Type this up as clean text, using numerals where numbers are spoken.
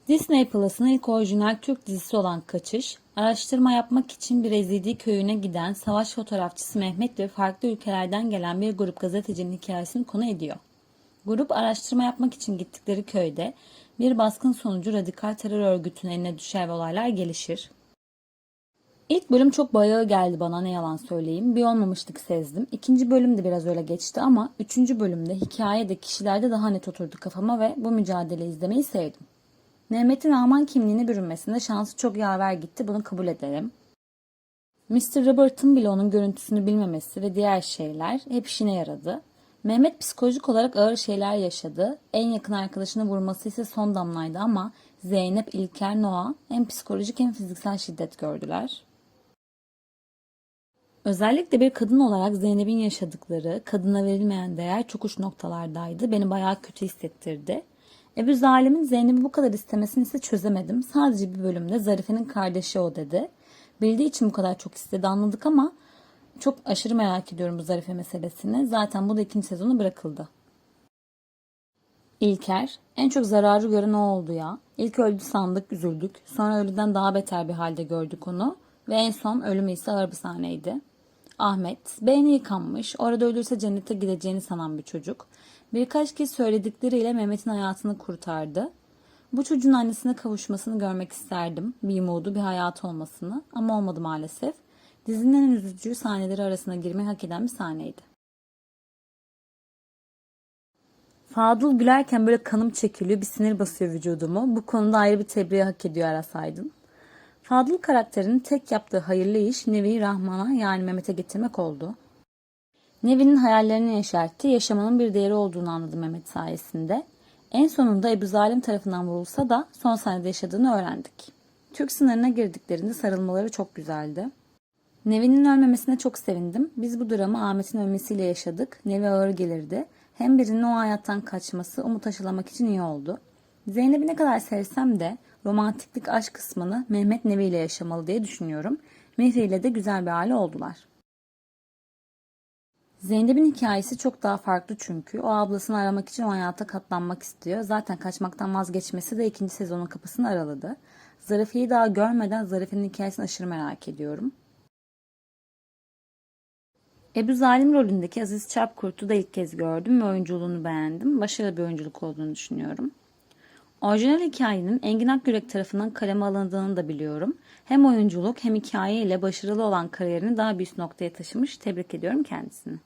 Disney Plus'ın ilk orijinal Türk dizisi olan Kaçış, araştırma yapmak için bir Ezidi köyüne giden savaş fotoğrafçısı Mehmet ve farklı ülkelerden gelen bir grup gazetecinin hikayesini konu ediyor. Grup araştırma yapmak için gittikleri köyde bir baskın sonucu radikal terör örgütünün eline düşer ve olaylar gelişir. İlk bölüm çok bayağı geldi bana, ne yalan söyleyeyim. Bir olmamışlık sezdim. İkinci bölüm de biraz öyle geçti ama üçüncü bölümde hikayede kişilerde daha net oturdu kafama ve bu mücadeleyi izlemeyi sevdim. Mehmet'in Rahman kimliğine bürünmesinde şansı çok yaver gitti, bunu kabul edelim. Mr. Robert'ın bile onun görüntüsünü bilmemesi ve diğer şeyler hep işine yaradı. Mehmet psikolojik olarak ağır şeyler yaşadı. En yakın arkadaşını vurması ise son damlaydı ama Zeynep, İlker, Noah hem psikolojik hem fiziksel şiddet gördüler. Özellikle bir kadın olarak Zeynep'in yaşadıkları, kadına verilmeyen değer çok uç noktalardaydı. Beni bayağı kötü hissettirdi. Ebu Zalim'in Zeynep'i bu kadar istemesini ise çözemedim. Sadece bir bölümde Zarife'nin kardeşi o dedi. Bildiği için bu kadar çok istedi, anladık ama çok aşırı merak ediyorum bu Zarife meselesini. Zaten bu da ikinci sezonu bırakıldı. İlker, en çok zararı gören o oldu ya. İlk öldü sandık, üzüldük. Sonra ölüden daha beter bir halde gördük onu. Ve en son ölümü ise ağır bir sahneydi. Ahmet, beyni yıkanmış, orada ölürse cennete gideceğini sanan bir çocuk. Birkaç kez söyledikleriyle Mehmet'in hayatını kurtardı. Bu çocuğun annesine kavuşmasını görmek isterdim. Bir umudu, bir hayatı olmasını. Ama olmadı maalesef. Dizinin en üzücü sahneleri arasına girmeyi hak eden bir sahneydi. Fadıl gülerken böyle kanım çekiliyor, bir sinir basıyor vücudumu. Bu konuda ayrı bir tebriği hak ediyor Aras Aydın. Fadıl karakterinin tek yaptığı hayırlı iş Nevi'yi Rahman'a, yani Mehmet'e getirmek oldu. Nevi'nin hayallerini yeşertti, yaşamanın bir değeri olduğunu anladı Mehmet sayesinde. En sonunda Ebu Zalim tarafından vurulsa da son sahnede yaşadığını öğrendik. Türk sınırına girdiklerinde sarılmaları çok güzeldi. Nevi'nin ölmemesine çok sevindim. Biz bu dramı Ahmet'in ölmesiyle yaşadık. Nevi ağır gelirdi. Hem birinin o hayattan kaçması umut aşılamak için iyi oldu. Zeynep'i ne kadar sevsem de romantiklik aşk kısmını Mehmet Nevi ile yaşamalı diye düşünüyorum. Mehri ile de güzel bir aile oldular. Zeynep'in hikayesi çok daha farklı çünkü o ablasını aramak için o hayata katlanmak istiyor. Zaten kaçmaktan vazgeçmesi de ikinci sezonun kapısını araladı. Zarife'yi daha görmeden Zarife'nin hikayesini aşırı merak ediyorum. Ebu Zalim rolündeki Aziz Çapkurt'u da ilk kez gördüm ve oyunculuğunu beğendim. Başarılı bir oyunculuk olduğunu düşünüyorum. Orijinal hikayenin Engin Akgürek tarafından kaleme alındığını da biliyorum. Hem oyunculuk hem hikaye ile başarılı olan kariyerini daha bir üst noktaya taşımış. Tebrik ediyorum kendisini.